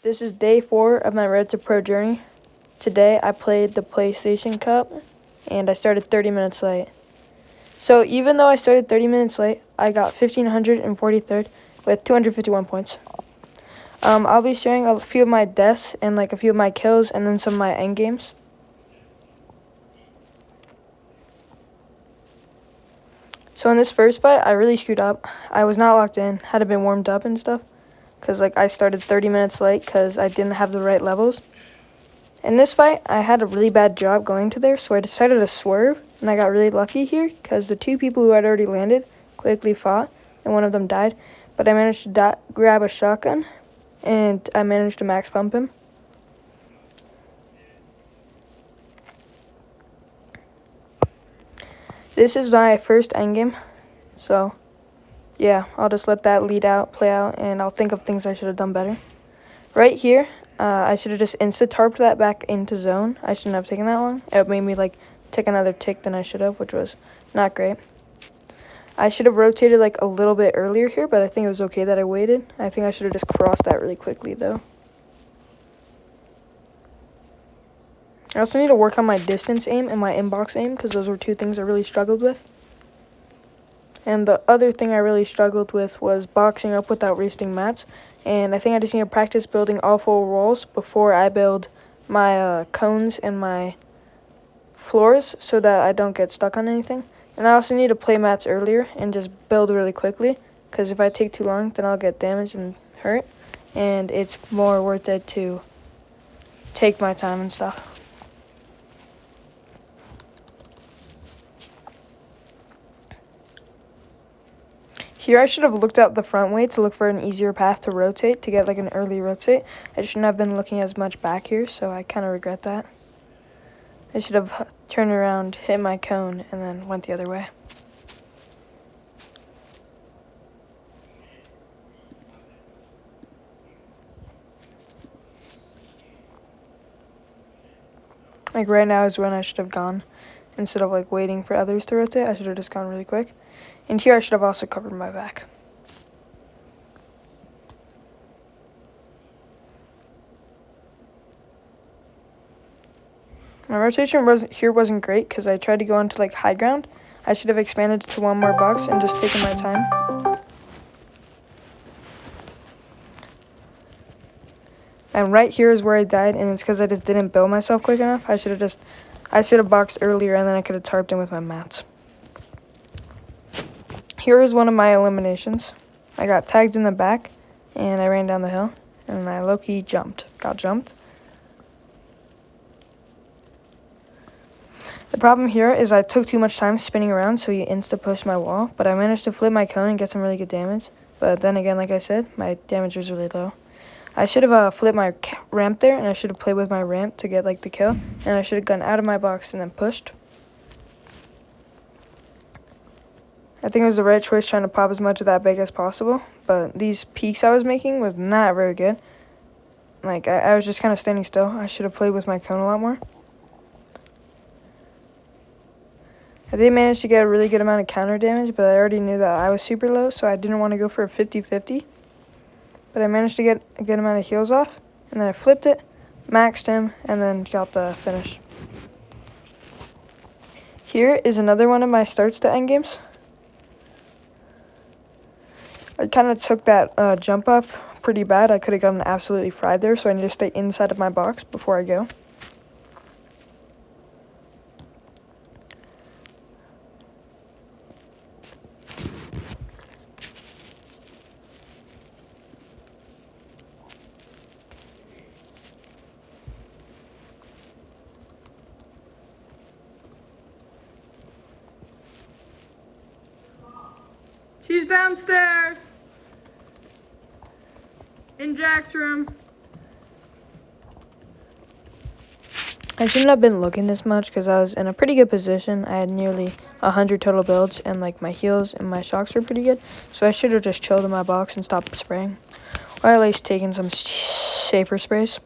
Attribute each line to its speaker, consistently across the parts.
Speaker 1: This is day 4 of my Road to Pro journey. Today I played the PlayStation Cup and I started 30 minutes late. So even though I started 30 minutes late, I got 1,543rd with 251 points. I'll be sharing a few of my deaths and like a few of my kills and then some of my end games. So in this first fight, I really screwed up. I was not locked in, had to been warmed up and stuff. Because like I started 30 minutes late because I didn't have the right levels. In this fight, I had a really bad job going to there, so I decided to swerve, and I got really lucky here because the two people who had already landed quickly fought, and one of them died. But I managed to grab a shotgun, and I managed to max pump him. This is my first endgame, so yeah, I'll just let that play out, and I'll think of things I should have done better. Right here, I should have just insta-tarped that back into zone. I shouldn't have taken that long. It made me like take another tick than I should have, which was not great. I should have rotated like a little bit earlier here, but I think it was okay that I waited. I think I should have just crossed that really quickly though. I also need to work on my distance aim and my inbox aim because those were two things I really struggled with. And the other thing I really struggled with was boxing up without wasting mats. And I think I just need to practice building all 4 walls before I build my cones and my floors so that I don't get stuck on anything. And I also need to play mats earlier and just build really quickly because if I take too long, then I'll get damaged and hurt. And it's more worth it to take my time and stuff. Here I should have looked out the front way to look for an easier path to rotate, to get like an early rotate. I shouldn't have been looking as much back here, so I kind of regret that. I should have turned around, hit my cone, and then went the other way. Like right now is when I should have gone. Instead of like waiting for others to rotate, I should have just gone really quick. And here I should have also covered my back. My rotation wasn't great because I tried to go onto like high ground. I should have expanded to one more box and just taken my time. And right here is where I died, and it's because I just didn't build myself quick enough. I should have boxed earlier, and then I could have tarped in with my mats. Here is one of my eliminations. I got tagged in the back, and I ran down the hill, and I low-key got jumped. The problem here is I took too much time spinning around, so he insta-pushed my wall, but I managed to flip my cone and get some really good damage. But then again, like I said, my damage was really low. I should have flipped my ramp there, and I should have played with my ramp to get like the kill, and I should have gone out of my box and then pushed. I think it was the right choice trying to pop as much of that big as possible, but these peaks I was making was not very good. Like, I was just kind of standing still. I should have played with my cone a lot more. I did manage to get a really good amount of counter damage, but I already knew that I was super low, so I didn't want to go for a 50-50. But I managed to get a good amount of heals off, and then I flipped it, maxed him, and then got the finish. Here is another one of my starts to endgames. I kind of took that jump off pretty bad. I could have gotten absolutely fried there, so I need to stay inside of my box before I go.
Speaker 2: She's downstairs in Jack's room.
Speaker 1: I shouldn't have been looking this much because I was in a pretty good position. I had nearly 100 total builds, and like my heals and my shocks were pretty good. So I should have just chilled in my box and stopped spraying, or at least taken some safer sprays.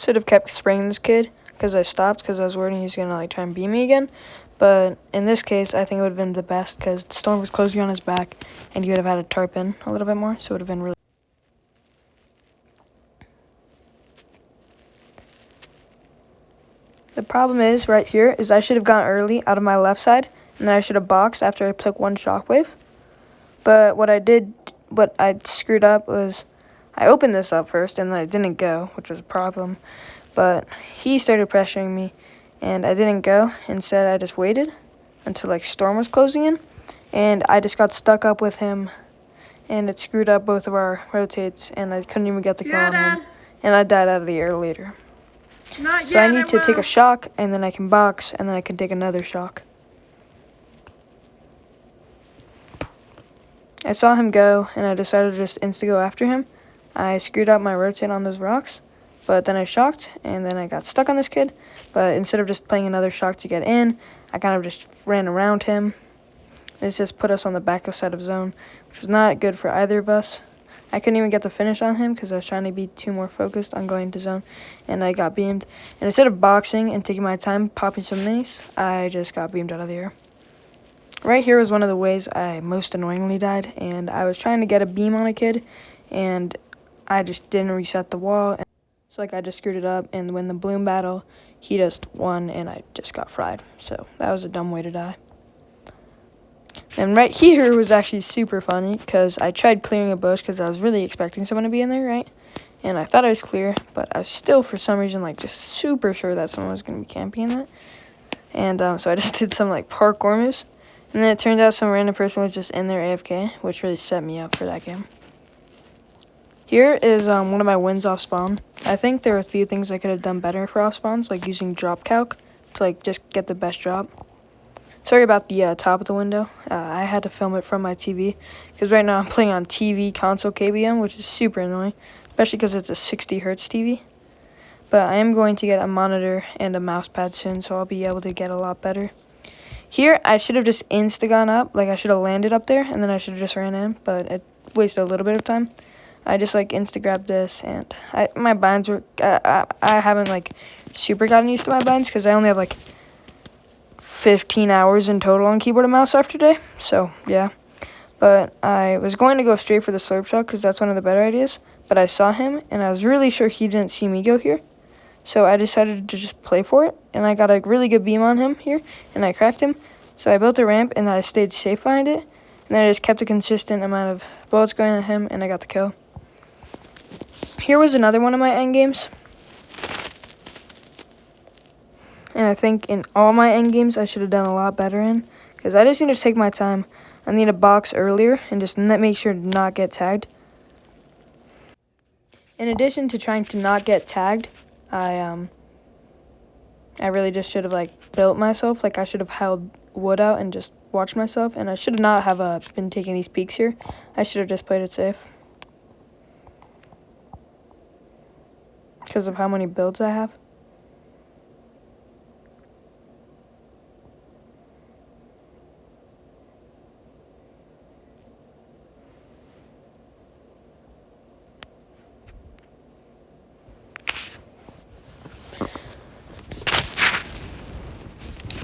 Speaker 1: Should have kept spraying this kid because I stopped because I was worried he was going to like try and beat me again. But in this case, I think it would have been the best because the storm was closing on his back and he would have had to tarp in a little bit more. So it would have been really... The problem is right here is I should have gone early out of my left side and then I should have boxed after I took one shockwave. But what I screwed up was I opened this up first and then I didn't go, which was a problem. But he started pressuring me and I didn't go. Instead, I just waited until like storm was closing in and I just got stuck up with him and it screwed up both of our rotates and I couldn't even get the kill on him. And I died out of the air later.
Speaker 2: Not
Speaker 1: So
Speaker 2: yet,
Speaker 1: I need to take a shock and then I can box and then I can take another shock. I saw him go, and I decided to just insta-go after him. I screwed up my rotate on those rocks, but then I shocked, and then I got stuck on this kid. But instead of just playing another shock to get in, I kind of just ran around him. This just put us on the back side of zone, which was not good for either of us. I couldn't even get the finish on him because I was trying to be too more focused on going to zone, and I got beamed. And instead of boxing and taking my time popping some minis, I just got beamed out of the air. Right here was one of the ways I most annoyingly died, and I was trying to get a beam on a kid, and I just didn't reset the wall. It's like I just screwed it up, and when the bloom battle, he just won, and I just got fried. So that was a dumb way to die. And right here was actually super funny, because I tried clearing a bush, because I was really expecting someone to be in there, right? And I thought I was clear, but I was still, for some reason, like, just super sure that someone was going to be camping in that. And so I just did some, like, parkour moves. And then it turned out some random person was just in there AFK, which really set me up for that game. Here is one of my wins off spawn. I think there are a few things I could have done better for off spawns, like using drop calc to like just get the best drop. Sorry about the top of the window. I had to film it from my TV because right now I'm playing on TV console KBM, which is super annoying, especially because it's a 60 Hertz TV. But I am going to get a monitor and a mouse pad soon, so I'll be able to get a lot better. Here, I should have just insta-gone up, like I should have landed up there, and then I should have just ran in, but it wasted a little bit of time. I just, like, insta-grabbed this, and my binds were, I haven't, like, super gotten used to my binds, because I only have, like, 15 hours in total on keyboard and mouse after day, so, yeah. But I was going to go straight for the slurp shot, because that's one of the better ideas, but I saw him, and I was really sure he didn't see me go here. So I decided to just play for it, and I got a really good beam on him here, and I cracked him. So I built a ramp, and I stayed safe behind it, and then I just kept a consistent amount of bullets going at him, and I got the kill. Here was another one of my end games. And I think in all my end games, I should have done a lot better in, because I just need to take my time. I need to box earlier and just make sure to not get tagged. In addition to trying to not get tagged, I really just should have, like, built myself. Like, I should have held wood out and just watched myself. And I should not have been taking these peeks here. I should have just played it safe. Because of how many builds I have.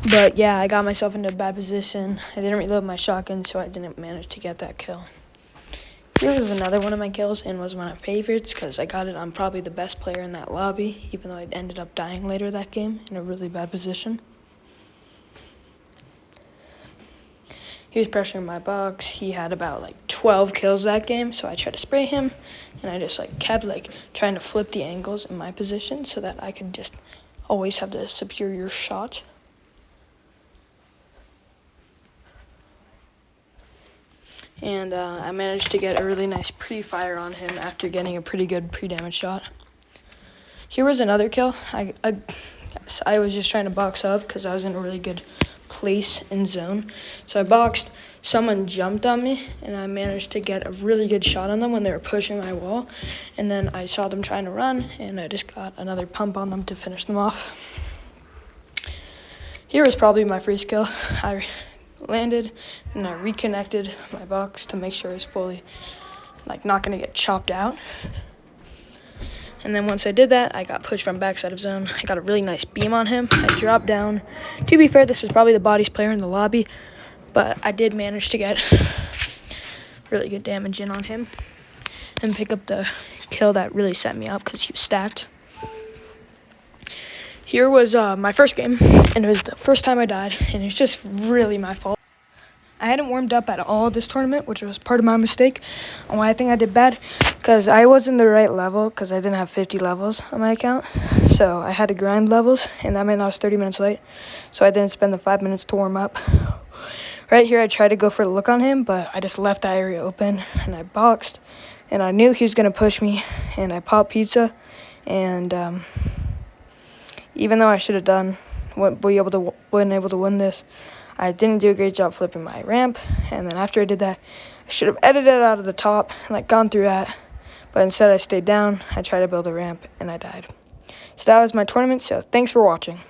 Speaker 1: But yeah, I got myself into a bad position. I didn't reload my shotgun, so I didn't manage to get that kill. Here was another one of my kills and was one of my favorites because I got it on probably the best player in that lobby, even though I ended up dying later that game in a really bad position. He was pressuring my box. He had about like 12 kills that game, so I tried to spray him, and I just like kept like trying to flip the angles in my position so that I could just always have the superior shot. And I managed to get a really nice pre-fire on him after getting a pretty good pre-damage shot. Here was another kill. I was just trying to box up because I was in a really good place in zone. So I boxed, someone jumped on me, and I managed to get a really good shot on them when they were pushing my wall. And then I saw them trying to run, and I just got another pump on them to finish them off. Here was probably my freeze kill. I landed, and I reconnected my box to make sure it's fully, like, not going to get chopped out. And then once I did that, I got pushed from backside of zone. I got a really nice beam on him. I dropped down. To be fair, this was probably the body's player in the lobby, but I did manage to get really good damage in on him and pick up the kill that really set me up because he was stacked. Here was my first game, and it was the first time I died, and it's just really my fault. I hadn't warmed up at all this tournament, which was part of my mistake on why I think I did bad, because I wasn't the right level because I didn't have 50 levels on my account. So I had to grind levels, and that meant I was 30 minutes late. So I didn't spend the 5 minutes to warm up. Right here, I tried to go for the look on him, but I just left that area open, and I boxed, and I knew he was going to push me, and I popped pizza, and even though I should have wasn't able to win this, I didn't do a great job flipping my ramp, and then after I did that, I should have edited it out of the top and gone through that, but instead I stayed down, I tried to build a ramp, and I died. So that was my tournament, so thanks for watching.